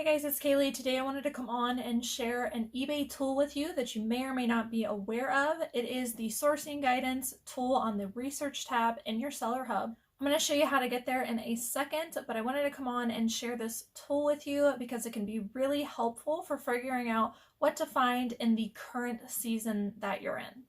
Hey guys, it's Kaylee. Today I wanted to come on and share an eBay tool with you that you may or may not be aware of. It is the sourcing guidance tool on the research tab in your seller hub. I'm going to show you how to get there in a second, but I wanted to come on and share this tool with you because it can be really helpful for figuring out what to find in the current season that you're in.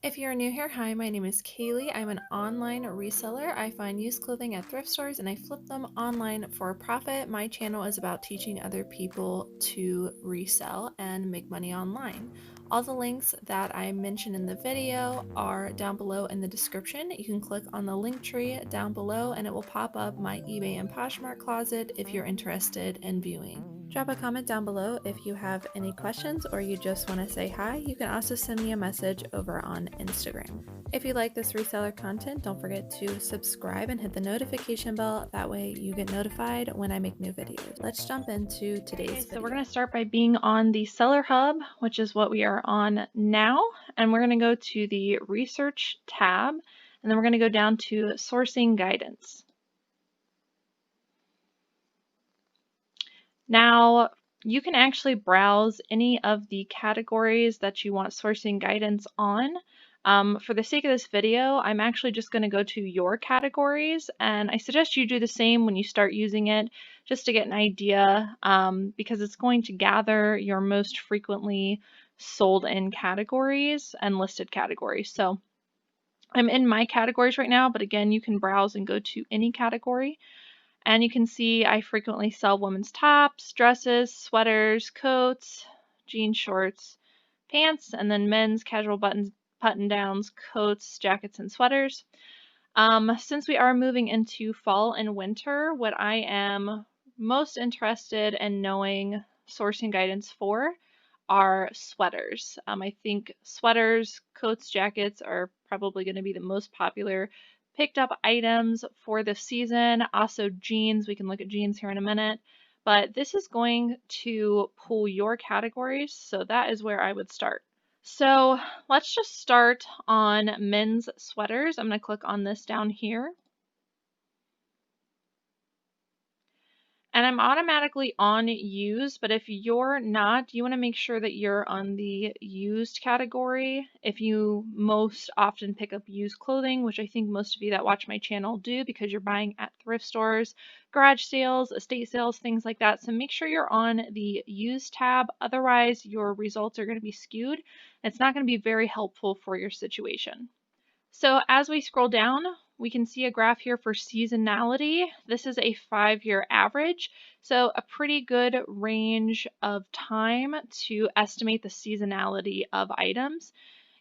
If you're new here, hi, my name is Kaylee. I'm an online reseller. I find used clothing at thrift stores and I flip them online for a profit. My channel is about teaching other people to resell and make money online. All the links that I mentioned in the video are down below in the description. You can click on the link tree down below and it will pop up my eBay and Poshmark closet if you're interested in viewing. Drop a comment down below if you have any questions or you just want to say hi. You can also send me a message over on Instagram. If you like this reseller content, don't forget to subscribe and hit the notification bell. That way you get notified when I make new videos. Let's jump into today's video. So we're going to start by being on the seller hub, which is what we are on now. And we're going to go to the research tab, and then we're going to go down to sourcing guidance. Now, you can actually browse any of the categories that you want sourcing guidance on. For the sake of this video, I'm actually just going to go to your categories, and I suggest you do the same when you start using it just to get an idea, because it's going to gather your most frequently sold in categories and listed categories. So I'm in my categories right now, but again, you can browse and go to any category. And you can see I frequently sell women's tops, dresses, sweaters, coats, jean shorts, pants, and then men's casual button downs, coats, jackets, and sweaters. Since we are moving into fall and winter, what I am most interested in knowing sourcing guidance for are sweaters. I think sweaters, coats, jackets are probably going to be the most popular picked up items for the season. Also jeans, we can look at jeans here in a minute, but this is going to pull your categories, so that is where I would start. So let's just start on men's sweaters. I'm going to click on this down here. And I'm automatically on used, but if you're not, you want to make sure that you're on the used category. If you most often pick up used clothing, which I think most of you that watch my channel do because you're buying at thrift stores, garage sales, estate sales, things like that. So make sure you're on the used tab. Otherwise, your results are going to be skewed. It's not going to be very helpful for your situation. So as we scroll down, we can see a graph here for seasonality. This is a 5-year average, so a pretty good range of time to estimate the seasonality of items.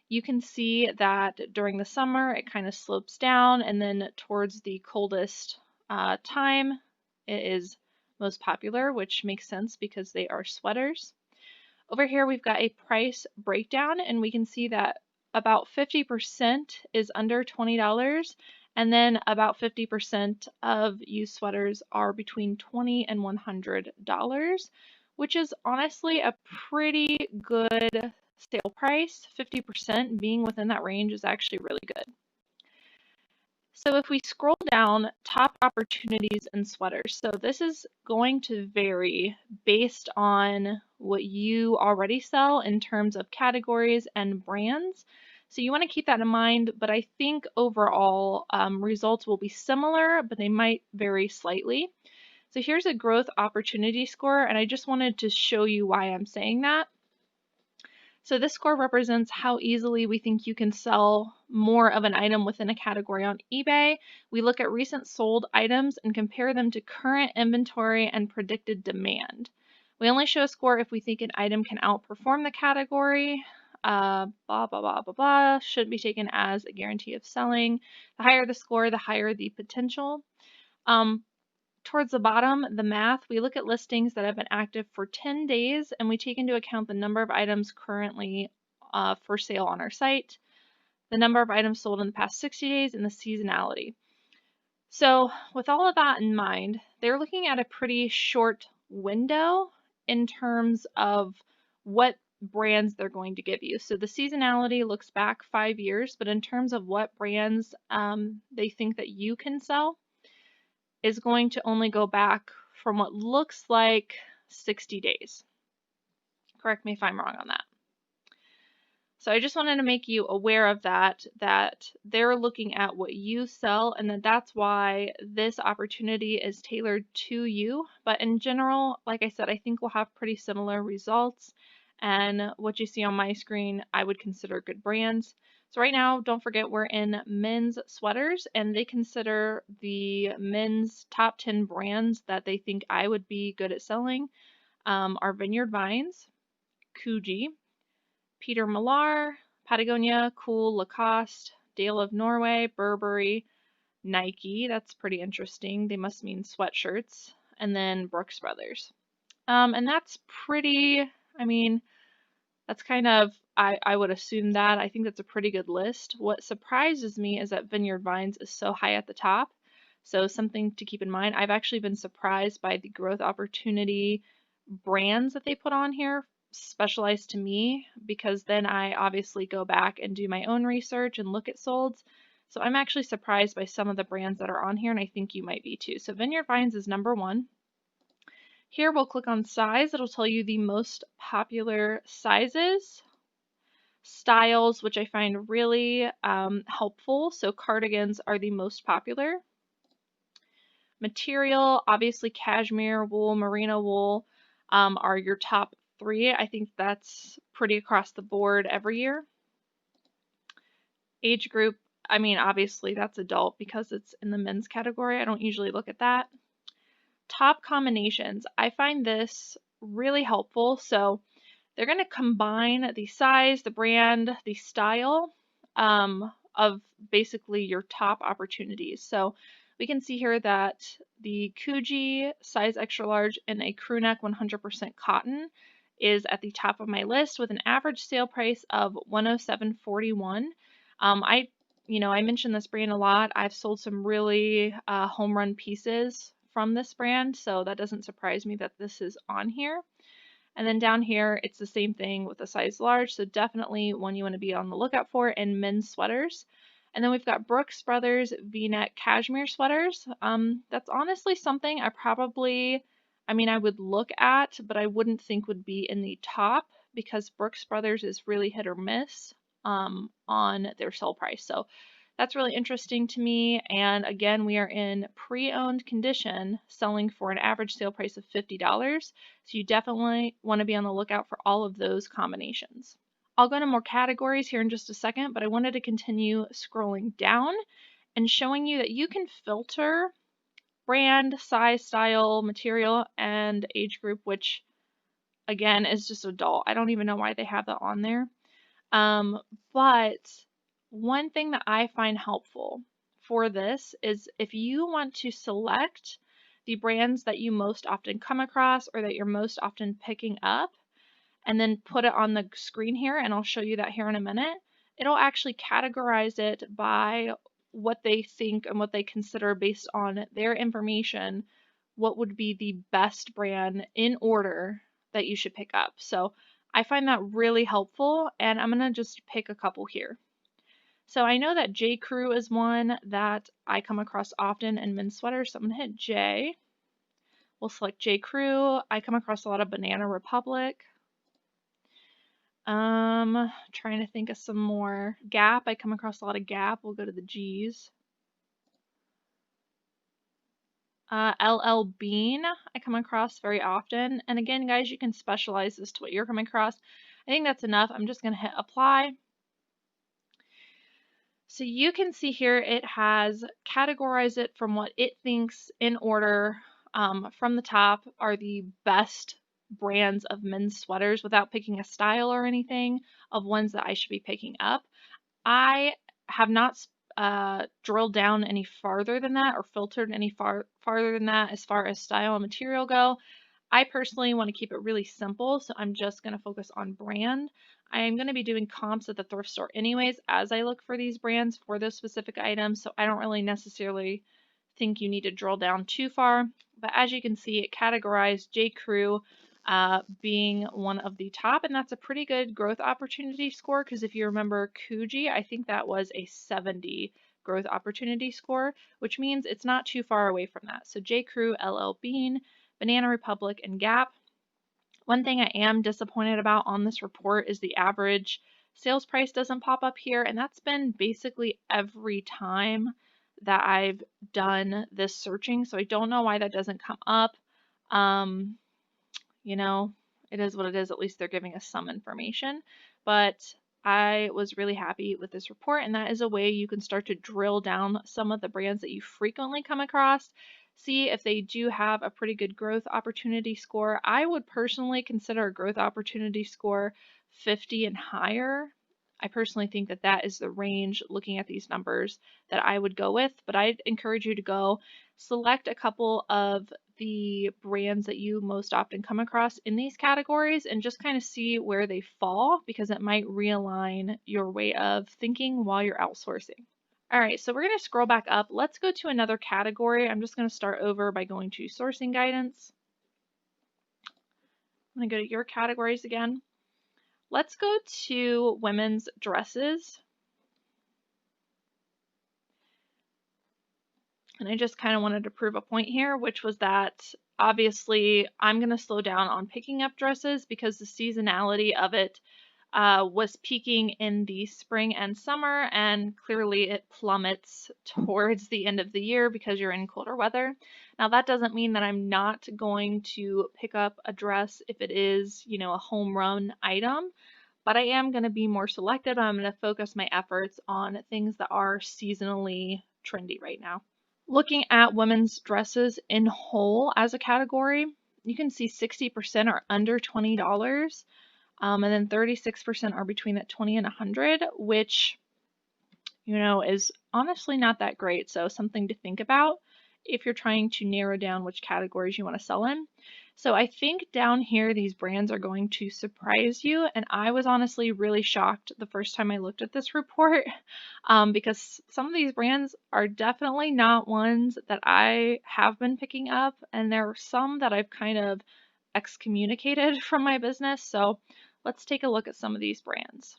You can see that during the summer, it kind of slopes down, and then towards the coldest time, it is most popular, which makes sense because they are sweaters. Over here, we've got a price breakdown, and we can see that about 50% is under $20, and then about 50% of used sweaters are between $20 and $100, which is honestly a pretty good sale price. 50% being within that range is actually really good. So if we scroll down, top opportunities in sweaters. So this is going to vary based on what you already sell in terms of categories and brands. So you want to keep that in mind, but I think overall results will be similar, but they might vary slightly. So here's a growth opportunity score, and I just wanted to show you why I'm saying that. So this score represents how easily we think you can sell more of an item within a category on eBay. We look at recent sold items and compare them to current inventory and predicted demand. We only show a score if we think an item can outperform the category. Blah, blah, blah, blah, blah. Should be taken as a guarantee of selling. The higher the score, the higher the potential. Towards the bottom, the math, we look at listings that have been active for 10 days and we take into account the number of items currently for sale on our site, the number of items sold in the past 60 days, and the seasonality. So with all of that in mind, they're looking at a pretty short window in terms of what brands they're going to give you. So the seasonality looks back 5 years, but in terms of what brands they think that you can sell, is going to only go back from what looks like 60 days. Correct me if I'm wrong on that. So I just wanted to make you aware of that they're looking at what you sell, and that's why this opportunity is tailored to you. But in general, like I said, I think we'll have pretty similar results. And what you see on my screen, I would consider good brands. So right now, don't forget we're in men's sweaters, and they consider the men's top 10 brands that they think I would be good at selling are Vineyard Vines, Coogee, Peter Millar, Patagonia, Cool, Lacoste, Dale of Norway, Burberry, Nike. That's pretty interesting. They must mean sweatshirts. And then Brooks Brothers. And that's pretty, I mean, that's kind of, I would assume that. I think that's a pretty good list. What surprises me is that Vineyard Vines is so high at the top. So something to keep in mind. I've actually been surprised by the growth opportunity brands that they put on here, specialized to me, because then I obviously go back and do my own research and look at solds. So I'm actually surprised by some of the brands that are on here, and I think you might be too. So Vineyard Vines is number one. Here we'll click on size. It'll tell you the most popular sizes, styles, which I find really helpful. So cardigans are the most popular. Material, obviously cashmere, wool, merino wool are your top three. I think that's pretty across the board every year. Age group, I mean, obviously that's adult because it's in the men's category. I don't usually look at that. Top combinations. I find this really helpful. So they're going to combine the size, the brand, the style of basically your top opportunities. So we can see here that the Coogee size extra large in a crew neck 100% cotton is at the top of my list with an average sale price of $107.41. I mentioned this brand a lot. I've sold some really home run pieces from this brand, so that doesn't surprise me that this is on here. And then down here, it's the same thing with a size large, so definitely one you want to be on the lookout for in men's sweaters. And then we've got Brooks Brothers V-neck cashmere sweaters. That's honestly something I would look at, but I wouldn't think would be in the top because Brooks Brothers is really hit or miss on their sell price. So that's really interesting to me. And again, we are in pre-owned condition, selling for an average sale price of $50. So you definitely want to be on the lookout for all of those combinations. I'll go into more categories here in just a second, but I wanted to continue scrolling down and showing you that you can filter brand, size, style, material, and age group, which again is just adult. I don't even know why they have that on there. But one thing that I find helpful for this is if you want to select the brands that you most often come across or that you're most often picking up, and then put it on the screen here, and I'll show you that here in a minute, it'll actually categorize it by what they think and what they consider based on their information, what would be the best brand in order that you should pick up. So I find that really helpful, and I'm going to just pick a couple here. So I know that J. Crew is one that I come across often in men's sweaters, so I'm going to hit J. We'll select J. Crew. I come across a lot of Banana Republic. Trying to think of some more. Gap, I come across a lot of Gap. We'll go to the G's. LL Bean, I come across very often. And again, guys, you can specialize as to what you're coming across. I think that's enough. I'm just going to hit apply. So you can see here it has categorized it from what it thinks in order from the top are the best brands of men's sweaters without picking a style or anything of ones that I should be picking up. I have not drilled down any farther than that or filtered any farther than that as far as style and material go. I personally want to keep it really simple, so I'm just going to focus on brand. I am going to be doing comps at the thrift store anyways as I look for these brands for those specific items, so I don't really necessarily think you need to drill down too far. But as you can see, it categorized J. Crew being one of the top, and that's a pretty good growth opportunity score because if you remember Coogee, I think that was a 70 growth opportunity score, which means it's not too far away from that. So J. Crew, LL Bean, Banana Republic, and Gap. One thing I am disappointed about on this report is the average sales price doesn't pop up here, and that's been basically every time that I've done this searching, so I don't know why that doesn't come up. Um, you know, it is what it is. At least they're giving us some information. But I was really happy with this report, and that is a way you can start to drill down some of the brands that you frequently come across, see if they do have a pretty good growth opportunity score. I would personally consider a growth opportunity score 50 and higher. I personally think that that is the range looking at these numbers that I would go with, but I'd encourage you to go select a couple of the brands that you most often come across in these categories and just kind of see where they fall, because it might realign your way of thinking while you're outsourcing. All right, so we're going to scroll back up. Let's go to another category. I'm just going to start over by going to sourcing guidance. I'm going to go to your categories again. Let's go to women's dresses. And I just kind of wanted to prove a point here, which was that obviously I'm going to slow down on picking up dresses because the seasonality of it was peaking in the spring and summer, and clearly it plummets towards the end of the year because you're in colder weather. Now that doesn't mean that I'm not going to pick up a dress if it is, you know, a home run item, but I am going to be more selective. I'm going to focus my efforts on things that are seasonally trendy right now. Looking at women's dresses in whole as a category, you can see 60% are under $20, and then 36% are between that 20 and 100, which, you know, is honestly not that great. So something to think about if you're trying to narrow down which categories you want to sell in. So I think down here, these brands are going to surprise you. And I was honestly really shocked the first time I looked at this report, because some of these brands are definitely not ones that I have been picking up. And there are some that I've kind of excommunicated from my business. So let's take a look at some of these brands.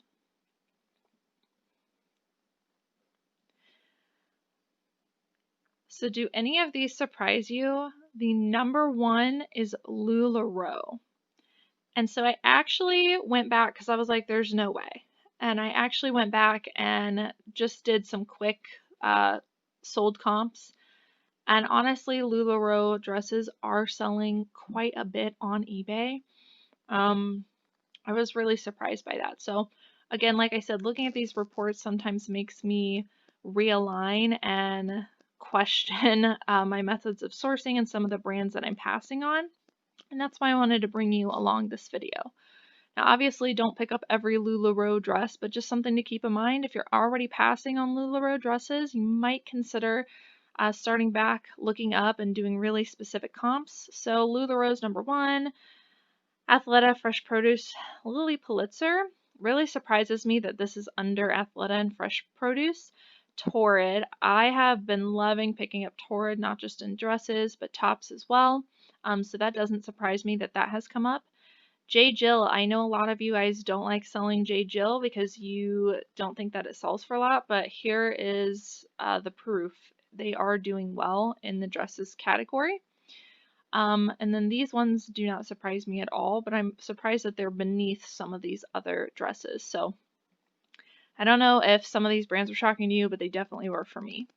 So do any of these surprise you? The number one is Lularoe. And so I actually went back because I was like, there's no way. And I actually went back and just did some quick sold comps. And honestly, Lularoe dresses are selling quite a bit on eBay. I was really surprised by that. So again, like I said, looking at these reports sometimes makes me realign and question my methods of sourcing and some of the brands that I'm passing on. And that's why I wanted to bring you along this video. Now, obviously, don't pick up every Lularoe dress, but just something to keep in mind. If you're already passing on Lularoe dresses, you might consider starting back, looking up, and doing really specific comps. So Lularoe's number one. Athleta, Fresh Produce, Lily Pulitzer. Really surprises me that this is under Athleta and Fresh Produce. Torrid. I have been loving picking up Torrid, not just in dresses, but tops as well. So that doesn't surprise me that that has come up. J. Jill. I know a lot of you guys don't like selling J. Jill because you don't think that it sells for a lot, but here is the proof. They are doing well in the dresses category. And then these ones do not surprise me at all, but I'm surprised that they're beneath some of these other dresses. So I don't know if some of these brands were shocking to you, but they definitely were for me.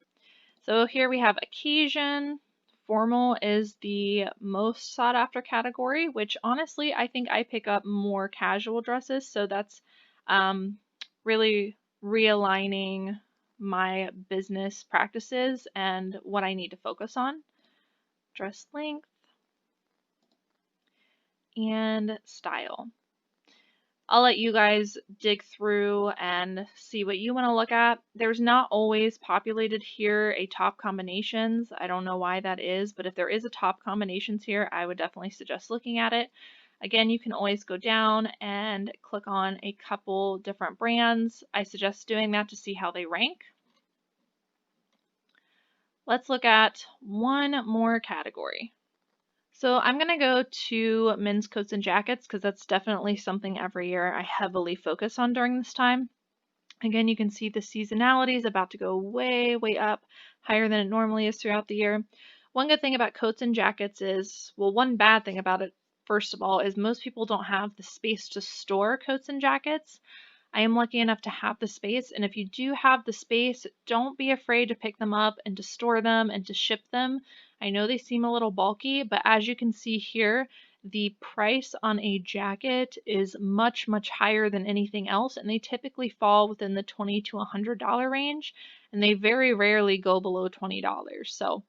So here we have occasion. Formal is the most sought after category, which honestly, I think I pick up more casual dresses. So that's really realigning my business practices and what I need to focus on. Dress length and style. I'll let you guys dig through and see what you want to look at. There's not always populated here a top combinations. I don't know why that is, but if there is a top combinations here, I would definitely suggest looking at it. Again, you can always go down and click on a couple different brands. I suggest doing that to see how they rank. Let's look at one more category. So I'm going to go to men's coats and jackets because that's definitely something every year I heavily focus on during this time. Again, you can see the seasonality is about to go way, way up, higher than it normally is throughout the year. One good thing about coats and jackets is, well, one bad thing about it first of all, is most people don't have the space to store coats and jackets. I am lucky enough to have the space, and if you do have the space, don't be afraid to pick them up and to store them and to ship them. I know they seem a little bulky, but as you can see here, the price on a jacket is much, much higher than anything else, and they typically fall within the $20 to $100 range, and they very rarely go below $20. So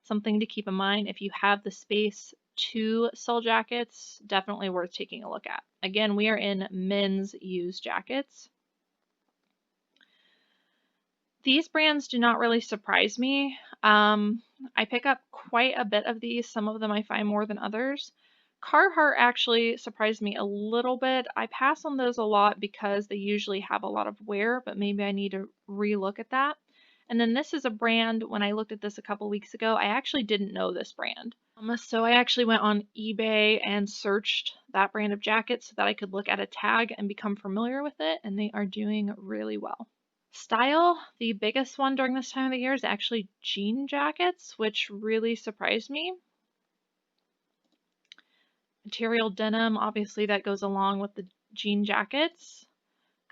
something to keep in mind if you have the space to sell jackets, definitely worth taking a look at. Again, we are in men's used jackets. These brands do not really surprise me. I pick up quite a bit of these. Some of them I find more than others. Carhartt actually surprised me a little bit. I pass on those a lot because they usually have a lot of wear, but maybe I need to relook at that. And then this is a brand, when I looked at this a couple weeks ago, I actually didn't know this brand. So I actually went on eBay and searched that brand of jacket so that I could look at a tag and become familiar with it, and they are doing really well. Style, the biggest one during this time of the year is actually jean jackets, which really surprised me. Material denim, obviously that goes along with the jean jackets.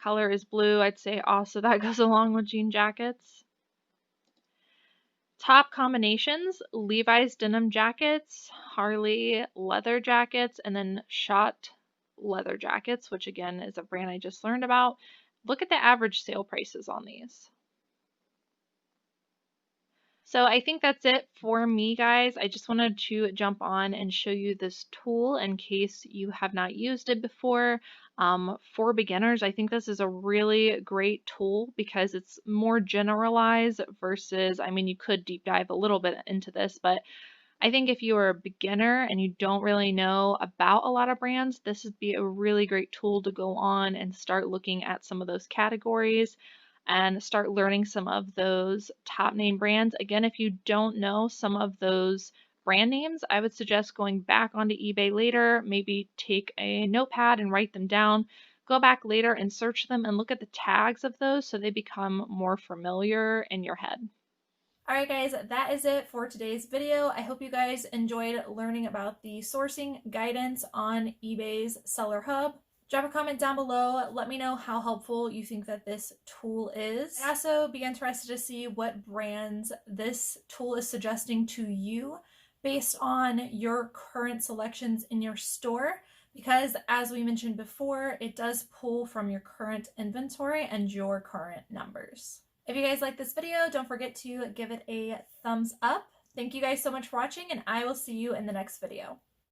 Color is blue, I'd say also that goes along with jean jackets. Top combinations, Levi's denim jackets, Harley leather jackets, and then Shot leather jackets, which again is a brand I just learned about. Look at the average sale prices on these. So I think that's it for me, guys. I just wanted to jump on and show you this tool in case you have not used it before. For beginners, I think this is a really great tool because it's more generalized versus, I mean, you could deep dive a little bit into this, but I think if you are a beginner and you don't really know about a lot of brands, this would be a really great tool to go on and start looking at some of those categories and start learning some of those top name brands. Again, if you don't know some of those brand names, I would suggest going back onto eBay later, maybe take a notepad and write them down, go back later and search them and look at the tags of those so they become more familiar in your head. Alright guys, that is it for today's video. I hope you guys enjoyed learning about the sourcing guidance on eBay's Seller Hub. Drop a comment down below. Let me know how helpful you think that this tool is. I'd also be interested to see what brands this tool is suggesting to you based on your current selections in your store, because as we mentioned before, it does pull from your current inventory and your current numbers. If you guys like this video, don't forget to give it a thumbs up. Thank you guys so much for watching, and I will see you in the next video.